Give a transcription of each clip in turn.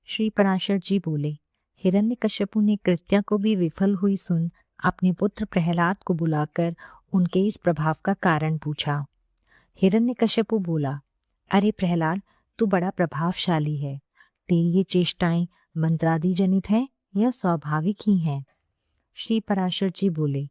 श्री पराशर जी बोले, हिरण्यकश्यपु ने कृत्या को भी विफल हुई सुन अपने पुत्र प्रहलाद को बुलाकर उनके इस प्रभाव का कारण पूछा। हिरण्यकश्यपु बोला, अरे प्रहलाद, तू बड़ा प्रभावशाली है। तेरी ये चेष्टाएं मंत्रादि जनित हैं या स्वाभाविक ही हैं? श्री पराशर जी बोले,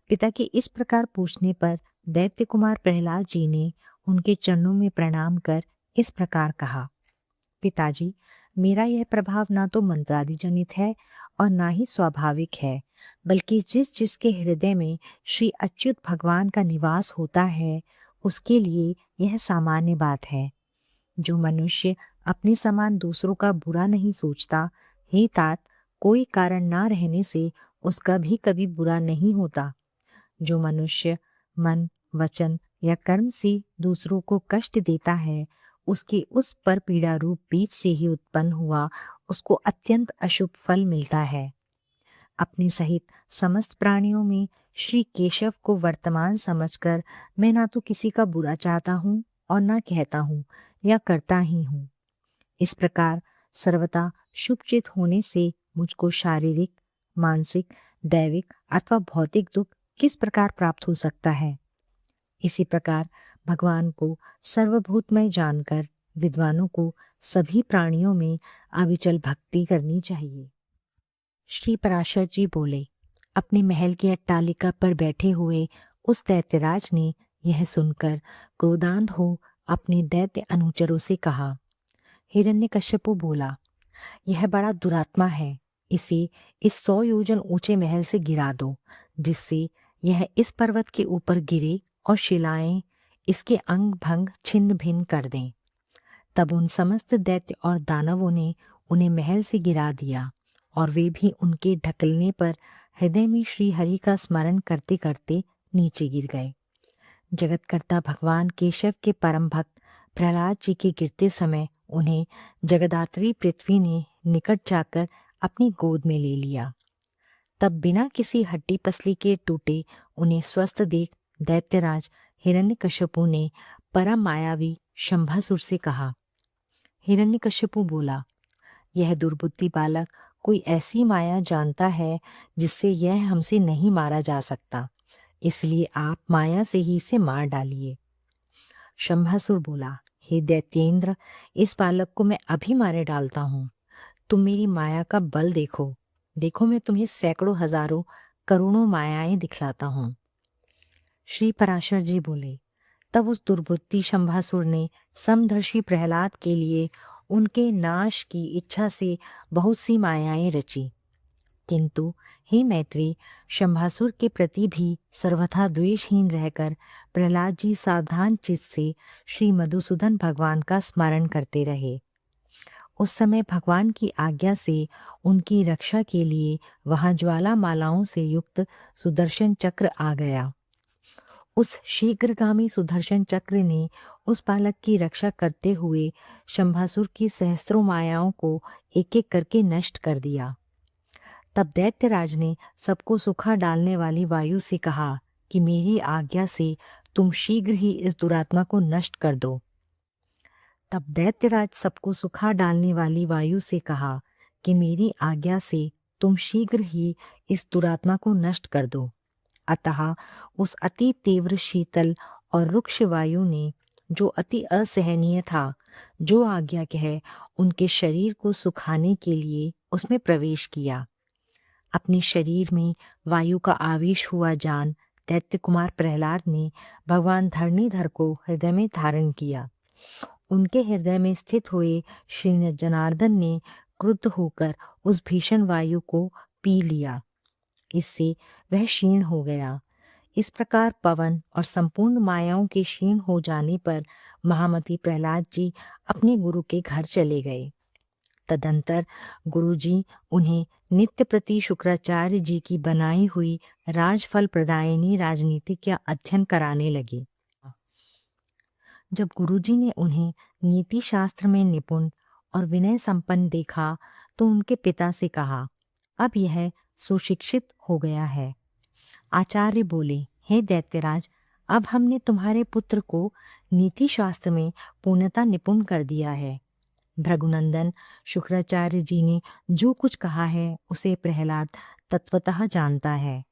पिता के इस प्रकार पूछने पर दैत्य कुमार प्रहलाद जी ने उनके चरणों में प्रणाम कर इस प्रकार कहा, पिताजी, मेरा यह प्रभाव ना तो मंत्रादि जनित है और ना ही स्वाभाविक है, बल्कि जिस जिसके हृदय में श्री अच्युत भगवान का निवास होता है उसके लिए यह सामान्य बात है। जो मनुष्य अपने समान दूसरों का बुरा नहीं सोचता, हे तात, कोई कारण ना रहने से उसका भी कभी बुरा नहीं होता। जो मनुष्य मन, वचन या कर्म से दूसरों को कष्ट देता है, उसके उस पर पीड़ा रूप बीज से ही उत्पन्न हुआ उसको अत्यंत अशुभ फल मिलता है। अपने सहित समस्त प्राणियों में श्री केशव को वर्तमान समझकर मैं ना तो किसी का बुरा चाहता हूँ और ना कहता हूँ या करता ही हूँ। इस प्रकार सर्वथा शुभचित होने से मुझको शारीरिक, मानसिक, दैविक अथवा भौतिक दुख किस प्रकार प्राप्त हो सकता है? इसी प्रकार भगवान को सर्वभूतमय जानकर विद्वानों को सभी प्राणियों में अविचल भक्ति करनी चाहिए। श्री पराशर जी बोले, अपने महल की अट्टालिका पर बैठे हुए उस दैत्यराज ने यह सुनकर क्रोधान्ध हो अपने दैत्य अनुचरों से कहा। हिरण्यकश्यपु बोला, यह बड़ा दुरात्मा है, इसे इस 100 योजन ऊंचे महल से गिरा दो, जिससे यह इस पर्वत के ऊपर गिरे और शिलाएं इसके अंग भंग छिन्न भिन्न कर दें। तब उन समस्त दैत्य और दानवों ने उन्हें महल से गिरा दिया और वे भी उनके ढकलने पर हृदय में श्री हरि का स्मरण करते करते नीचे गिर गए। जगतकर्ता भगवान केशव के परम भक्त प्रहलाद जी के गिरते समय उन्हें जगदात्री पृथ्वी ने निकट जाकर अपनी गोद में ले लिया। तब बिना किसी हड्डी पसली के टूटे उन्हें स्वस्थ देख दैत्यराज हिरण्यकश्यपु ने परम मायावी शंभासुर से कहा। हिरण्यकश्यपु बोला, यह दुर्बुद्धि बालक कोई ऐसी माया जानता है जिससे यह हमसे नहीं मारा जा सकता, इसलिए आप माया से ही इसे मार डालिए। शंभासुर बोला, हे दैत्येंद्र, इस बालक को मैं अभी मारे डालता हूँ। तुम मेरी माया का बल देखो, देखो मैं तुम्हें सैकड़ों हजारों करोड़ों मायाएं दिखलाता हूँ। श्री पराशर जी बोले, तब उस दुर्बुद्धि शंभासुर ने समदर्शी प्रहलाद के लिए उनके नाश की इच्छा से बहुत सी मायाएं रची। किंतु हे मैत्री, शंभासुर के प्रति भी सर्वथा द्वेषहीन रहकर प्रहलाद जी सावधान चित्त से श्री मधुसूदन भगवान का स्मरण करते रहे। उस समय भगवान की आज्ञा से उनकी रक्षा के लिए वहां ज्वाला मालाओं से युक्त सुदर्शन चक्र आ गया। उस शीघ्रगामी सुदर्शन चक्र ने उस बालक की रक्षा करते हुए शंभासुर की सहस्त्रों मायाओं को एक एक करके नष्ट कर दिया। तब दैत्यराज ने सबको सुखा डालने वाली वायु से कहा कि मेरी आज्ञा से तुम शीघ्र ही इस दुरात्मा को नष्ट कर दो। तब दैत्यराज सबको सुखा डालने वाली वायु से कहा कि मेरी आज्ञा से तुम शीघ्र ही इस दुरात्मा को नष्ट कर दो। अतः उस अति तीव्र शीतल और रुक्ष वायु ने, जो अति असहनीय था, जो आज्ञा कह उनके शरीर को सुखाने के लिए उसमें प्रवेश किया। अपने शरीर में वायु का आवेश हुआ जान दैत्य कुमार प्रहलाद ने भगवान धरणीधर को हृदय में धारण किया। उनके हृदय में स्थित हुए श्री जनार्दन ने क्रुद्ध होकर उस भीषण वायु को पी लिया। इससे वह क्षीण हो गया। इस प्रकार पवन और संपूर्ण मायाओं के क्षीण हो जाने पर महामती प्रहलाद जी अपने गुरु के घर चले गए। तदंतर गुरुजी उन्हें नित्य प्रति शुक्राचार्य जी की बनाई हुई राजफल प्रदायिनी राजनीति का अध्ययन कराने लगे। जब गुरुजी ने उन्हें नीति शास्त्र में निपुण और विनय संपन्न देखा तो उनके पिता से कहा, अब यह सुशिक्षित हो गया है। आचार्य बोले, हे दैत्यराज, अब हमने तुम्हारे पुत्र को नीति शास्त्र में पूर्णतः निपुण कर दिया है। भृगुनंदन, शुक्राचार्य जी ने जो कुछ कहा है उसे प्रहलाद तत्वतः जानता है।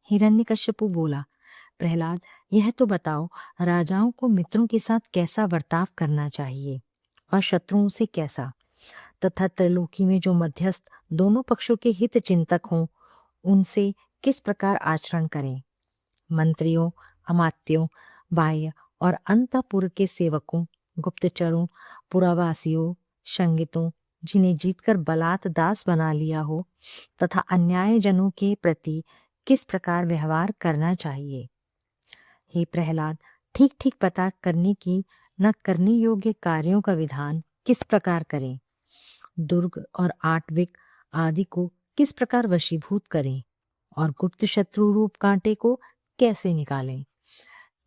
हिरण्यकश्यपु बोला, प्रहलाद, यह तो बताओ, राजाओं को मित्रों के साथ कैसा बर्ताव करना चाहिए और शत्रुओं से कैसा, तथा त्रैलोकी में जो मध्यस्थ दोनों पक्षों के हित चिंतक हों उनसे किस प्रकार आचरण करें। मंत्रियों, अमात्यों, बाह्य और अंतःपुर के सेवकों, गुप्तचरों, पुरावासियों, संगितों, जिन्हें जीतकर बलात् दास बना लिया हो, तथा अन्याय जनों के प्रति किस प्रकार व्यवहार करना चाहिए। हे प्रहलाद, ठीक ठीक पता करने की न करने योग्य कार्यों का विधान किस प्रकार करें, दुर्ग और आटविक आदि को किस प्रकार वशीभूत करें और गुप्त शत्रु रूप कांटे को कैसे निकालें।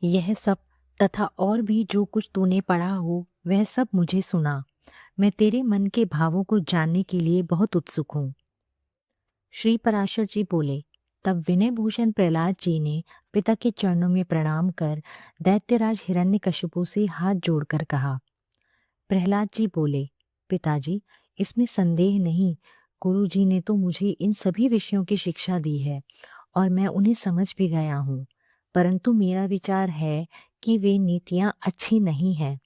यह सब तथा और भी जो कुछ तूने पढ़ा हो वह सब मुझे सुना। मैं तेरे मन के भावों को जानने के लिए बहुत उत्सुक हूँ। श्री पराशर जी बोले, तब विनय भूषण प्रहलाद जी ने पिता के चरणों में प्रणाम कर दैत्यराज हिरण्यकशिपु से हाथ जोड़कर कहा। प्रहलाद जी बोले, पिताजी, इसमें संदेह नहीं, गुरु जी ने तो मुझे इन सभी विषयों की शिक्षा दी है और मैं उन्हें समझ भी गया हूँ, परंतु मेरा विचार है कि वे नीतियाँ अच्छी नहीं हैं।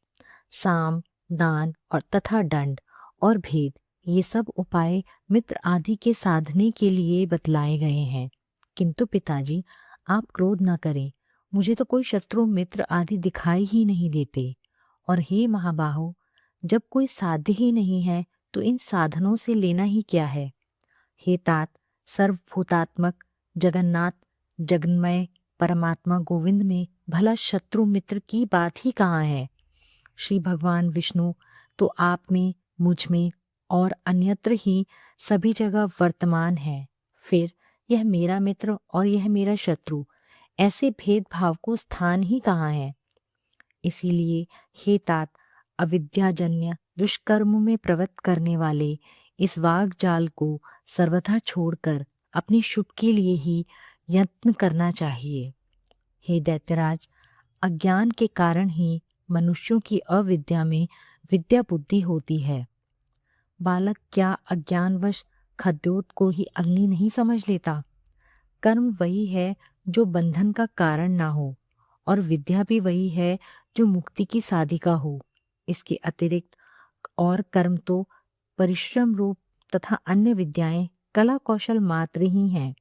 साम, दान और तथा दंड और भेद, ये सब उपाय मित्र आदि के साधने के लिए बतलाए गए हैं। किंतु पिताजी, आप क्रोध न करें, मुझे तो कोई शत्रु मित्र आदि दिखाई ही नहीं देते। और हे महाबाहो, जब कोई साध्य ही नहीं है तो इन साधनों से लेना ही क्या है। हे तात, सर्वभूतात्मक जगन्नाथ जगन्मय परमात्मा गोविंद में भला शत्रु मित्र की बात ही कहाँ है। श्री भगवान विष्णु तो आप में, मुझ में और अन्यत्र ही सभी जगह वर्तमान है। फिर यह मेरा मित्र और यह मेरा शत्रु, ऐसे भेदभाव को स्थान ही कहाँ है। इसीलिए हे तात, अविद्याजन्य दुष्कर्म में प्रवृत्त करने वाले इस वाग जाल को सर्वथा छोड़कर अपने शुभ के लिए ही यत्न करना चाहिए। हे दैत्यराज, अज्ञान के कारण ही मनुष्यों की अविद्या में विद्या बुद्धि होती है। बालक क्या अज्ञानवश खद्योत को ही अग्नि नहीं समझ लेता। कर्म वही है जो बंधन का कारण ना हो, और विद्या भी वही है जो मुक्ति की साधिका हो। इसके अतिरिक्त और कर्म तो परिश्रम रूप तथा अन्य विद्याएं कला कौशल मात्र ही हैं।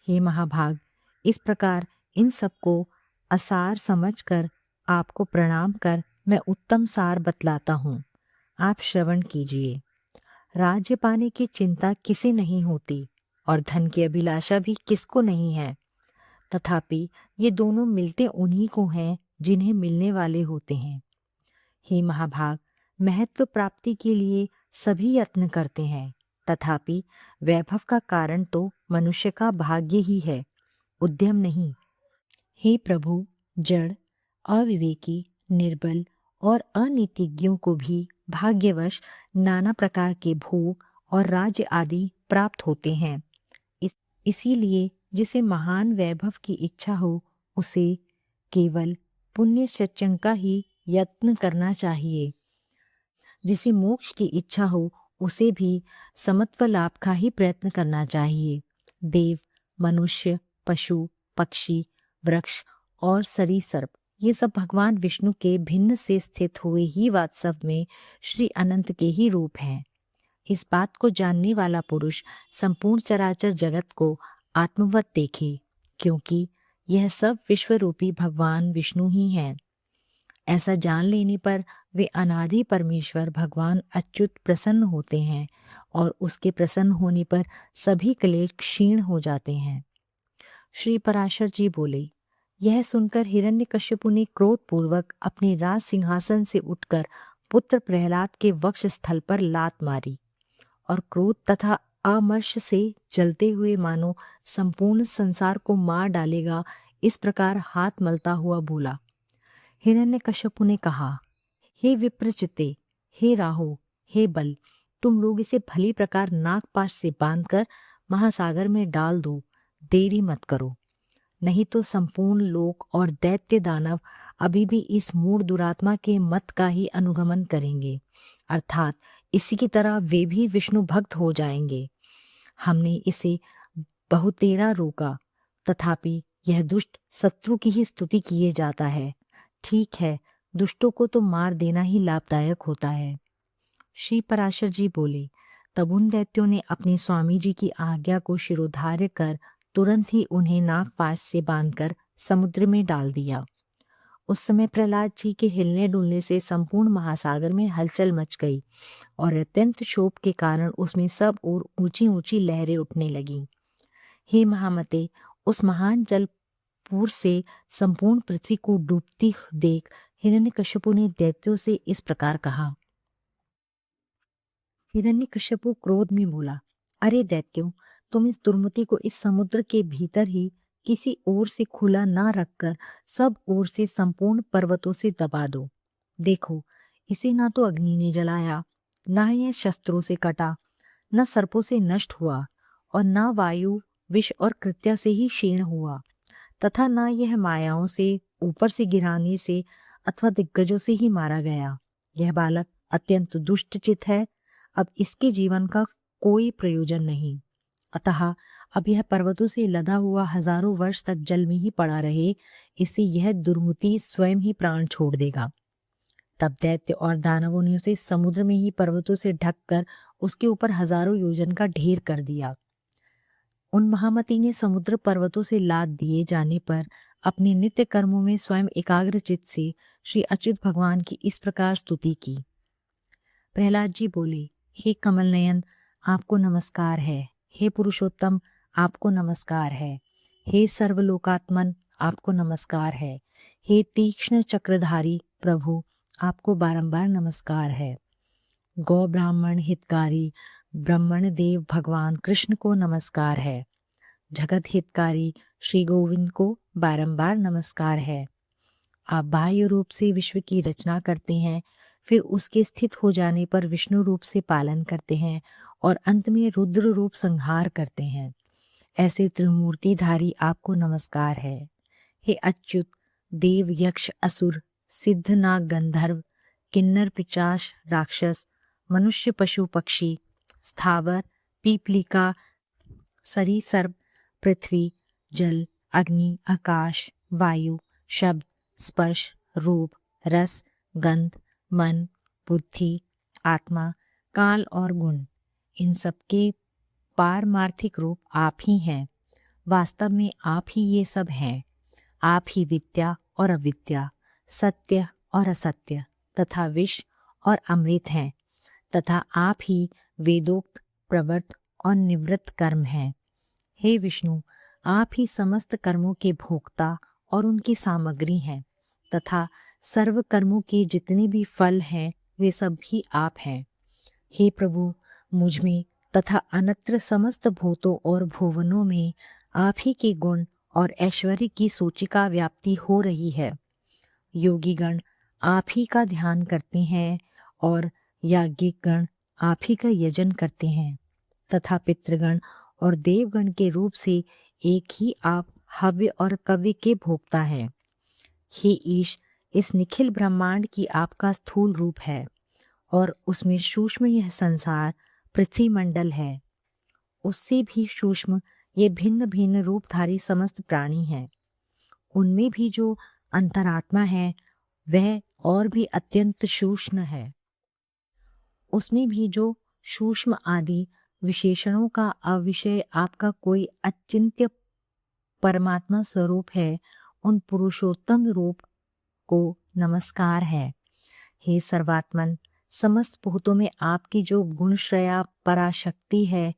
हे महाभाग, इस प्रकार इन सबको असार समझकर आपको प्रणाम कर मैं उत्तम सार बतलाता हूँ। आप श्रवण कीजिए। राज्य पाने की चिंता किसे नहीं होती और धन की अभिलाषा भी किसको नहीं है, तथापि ये दोनों मिलते उन्हीं को हैं जिन्हें मिलने वाले होते हैं। हे महाभाग, महत्व प्राप्ति के लिए सभी यत्न करते हैं, तथापि वैभव का कारण तो मनुष्य का भाग्य ही है, उद्यम नहीं। हे प्रभु, जड़, अविवेकी, निर्बल और अनीतिज्ञों को भी भाग्यवश नाना प्रकार के भोग और राज्य आदि प्राप्त होते हैं। इसीलिए जिसे महान वैभव की इच्छा हो उसे केवल पुण्य सच्चंग का ही यत्न करना चाहिए। जिसे मोक्ष की इच्छा हो उसे भी समत्व लाभ का ही प्रयत्न करना चाहिए। देव, मनुष्य, पशु, पक्षी, वृक्ष और सरीसर्प, ये सब भगवान विष्णु के भिन्न से स्थित हुए ही वात्सव में श्री अनंत के ही रूप हैं। इस बात को जानने वाला पुरुष संपूर्ण चराचर जगत को आत्मवत देखे, क्योंकि यह सब विश्वरूपी भगवान विष्णु ही हैं। ऐसा जान लेने पर वे अनादि परमेश्वर भगवान अच्युत प्रसन्न होते हैं और उसके प्रसन्न होने पर सभी क्लेश क्षीण हो जाते हैं। श्री पराशर जी बोले, यह सुनकर हिरण्यकश्यपु ने क्रोधपूर्वक अपने राज सिंहासन से उठकर पुत्र प्रहलाद के वक्ष स्थल पर लात मारी और क्रोध तथा अमर्ष से जलते हुए मानो संपूर्ण संसार को मार डालेगा इस प्रकार हाथ मलता हुआ बोला। हिरण्यकश्यपु ने कहा, हे विप्रचिते, हे राहो, हे बल, तुम लोग इसे भली प्रकार नागपाश से बांधकर महासागर में डाल दो, देरी मत करो, नहीं तो संपूर्ण लोक और दैत्य दानव अभी भी इस मूढ़ दुरात्मा के मत का ही अनुगमन करेंगे, अर्थात इसी की तरह वे भी विष्णु भक्त हो जाएंगे। हमने इसे बहुतेरा रोका, तथापि यह दुष्ट शत्रु की ही स्तुति किए जाता है। ठीक है, दुष्टों को तो मार देना ही लाभदायक होता है। श्री पराशर जी बोले, तब उन दैत्यों ने अपने स्वामी जी की आज्ञा को शिरोधार्य कर तुरंत ही उन्हें नागपाश से बांधकर समुद्र में डाल दिया। उस समय प्रहलाद जी के हिलने डुलने से संपूर्ण महासागर में हलचल मच गई और अत्यंत क्षोभ के कारण उसमें सब ओर ऊंची ऊंची लहरें उठने लगीं। हे महामते, उस महान जलपूर से संपूर्ण पृथ्वी को डूबती देख हिरण्यकश्यपु ने दैत्यों से इस प्रकार कहा। हिरण्यकश्यपु क्रोध में बोला, अरे दैत्यों, तुम इस दुर्मति को इस समुद्र के भीतर ही किसी ओर से खुला ना रखकर सब ओर से संपूर्ण पर्वतों से दबा दो। देखो, इसे ना तो अग्नि ने जलाया, ना यह शस्त्रों से कटा, न सर्पों से नष्ट हुआ, और ना वायु विष और कृत्या से ही क्षीण हुआ, तथा न यह मायाओं से ऊपर से गिराने से अथवा दिग्गजों से ही मारा गया। यह बालक अत्यंत दुष्टचित है, अब इसके जीवन का कोई प्रयोजन नहीं। अतः अब यह पर्वतों से लदा हुआ हजारों वर्ष तक जल में ही पड़ा रहे, इससे यह दुर्मति स्वयं ही प्राण छोड़ देगा। तब दैत्य और दानवों ने उसे समुद्र में ही पर्वतों से ढककर उसके ऊपर हजारों योजन का ढेर कर दिया। उन महामती ने समुद्र पर्वतों से लाद दिए जाने पर अपने नित्य कर्मों में स्वयं एकाग्रचित से श्री अच्युत भगवान की इस प्रकार स्तुति की। प्रहलाद जी बोले, हे कमल नयन, आपको नमस्कार है। हे पुरुषोत्तम, आपको नमस्कार है। हे सर्वलोकात्मन, आपको नमस्कार है। हे तीक्ष्ण चक्रधारी प्रभु, आपको बारंबार नमस्कार है। गौ ब्राह्मण हितकारी ब्रह्मण देव भगवान कृष्ण को नमस्कार है। जगत हितकारी श्री गोविंद को बारंबार नमस्कार है। आप बाह्य रूप से विश्व की रचना करते हैं, फिर उसके स्थित हो जाने पर विष्णु रूप से पालन करते हैं और अंत में रुद्र रूप संहार करते हैं। ऐसे त्रिमूर्तिधारी आपको नमस्कार है। हे अच्युत, देव यक्ष असुर सिद्ध नाग गंधर्व किन्नर पिचाश राक्षस मनुष्य पशु पक्षी स्थावर पीपलिका सरीसर्प पृथ्वी जल अग्नि आकाश वायु शब्द स्पर्श रूप रस गंध मन बुद्धि आत्मा काल और गुण, इन सबके पारमार्थिक रूप आप ही हैं। वास्तव में आप ही ये सब हैं। आप ही विद्या और अविद्या, सत्य और असत्य तथा विष और अमृत हैं, तथा आप ही वेदोक्त प्रवृत्त और निवृत्त कर्म हैं। हे विष्णु, आप ही समस्त कर्मों के भोक्ता और उनकी सामग्री हैं, तथा सर्व कर्मों के जितने भी फल हैं वे सब भी आप हैं। हे प्रभु, मुझ में तथा अनत्र समस्त भूतों और भुवनों में आप ही के गुण और ऐश्वर्य की सूचिका व्याप्ति हो रही है। योगीगण आप ही का ध्यान करते हैं और याज्ञिक गण आप ही का यजन करते हैं, तथा पितृगण और देवगण के रूप से एक ही आप हव्य और कव्य के भोक्ता हैं। हे ईश, इस निखिल ब्रह्मांड की आपका स्थूल रूप है और उसमें सूक्ष्म यह संसार पृथ्वी मंडल है। उससे भी सूक्ष्म ये भिन्न भिन्न रूपधारी समस्त प्राणी हैं। उनमें भी जो अंतरात्मा है वह और भी अत्यंत सूक्ष्म है। उसमें भी जो सूक्ष्म आदि विशेषणों का अविषय आपका कोई अचिंत्य परमात्मा स्वरूप है, उन पुरुषोत्तम रूप को नमस्कार है। हे सर्वात्मन, समस्त भूतों में आपकी जो गुणश्रया पराशक्ति है,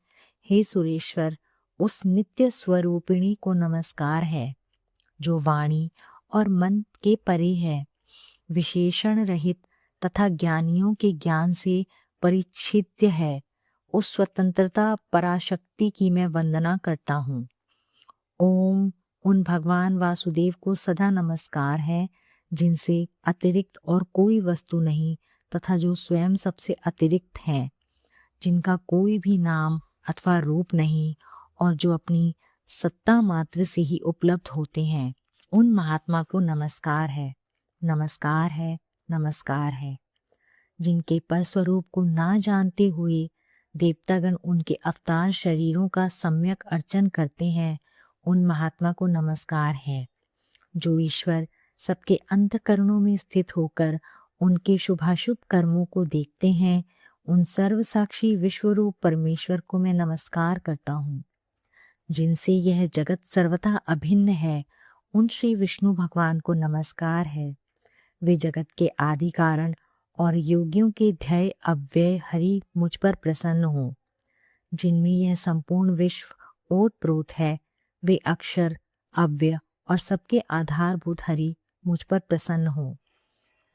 हे सुरेश्वर, उस नित्य स्वरूपिणी को नमस्कार है, जो वाणी और मन के परे है, विशेषण रहित तथा ज्ञानियों के ज्ञान से परिच्छिद्य है। उस स्वतंत्रता पराशक्ति की मैं वंदना करता हूँ। ओम उन भगवान वासुदेव को सदा नमस्कार है, जिनसे अतिरिक्त और कोई वस्तु नहीं तथा जो स्वयं सबसे अतिरिक्त हैं, जिनका कोई भी नाम अथवा रूप नहीं और जो अपनी सत्ता मात्र से ही उपलब्ध होते हैं, उन महात्मा को नमस्कार है। नमस्कार है, नमस्कार है। जिनके परस्वरूप को ना जानते हुए देवतागण उनके अवतार शरीरों का सम्यक अर्चन करते हैं, उन महात्मा को नमस्कार है। जो ईश्वर सबके अंतःकरणों में स्थित होकर उनके शुभाशुभ कर्मों को देखते हैं, उन सर्वसाक्षी विश्वरूप परमेश्वर को मैं नमस्कार करता हूँ। जिनसे यह जगत सर्वथा अभिन्न है, उन श्री विष्णु भगवान को नमस्कार है। वे जगत के आदि कारण और योगियों के ध्येय अव्यय हरि मुझ पर प्रसन्न हो। जिनमें यह संपूर्ण विश्व ओतप्रोत है, वे अक्षर अव्यय और सबके आधारभूत हरि मुझ पर प्रसन्न हो।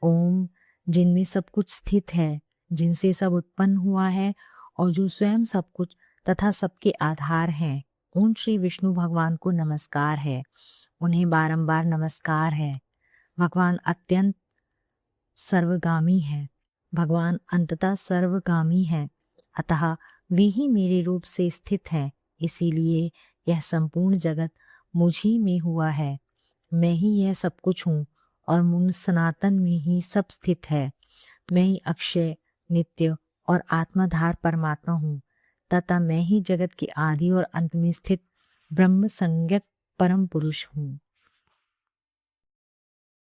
ओम, जिनमें सब कुछ स्थित है, जिनसे सब उत्पन्न हुआ है और जो स्वयं सब कुछ तथा सबके आधार हैं, उन श्री विष्णु भगवान को नमस्कार है। उन्हें बारंबार नमस्कार है। भगवान अत्यंत सर्वगामी है। भगवान अंततः सर्वगामी है, अतः वे ही मेरे रूप से स्थित है। इसीलिए यह संपूर्ण जगत मुझ ही में हुआ है। मैं ही यह सब कुछ हूँ और मुझ सनातन में ही सब स्थित है। मैं ही अक्षय, नित्य और आत्माधार परमात्मा हूँ तथा मैं ही जगत के आदि और अंत में स्थित ब्रह्म संज्ञक परम पुरुष हूँ।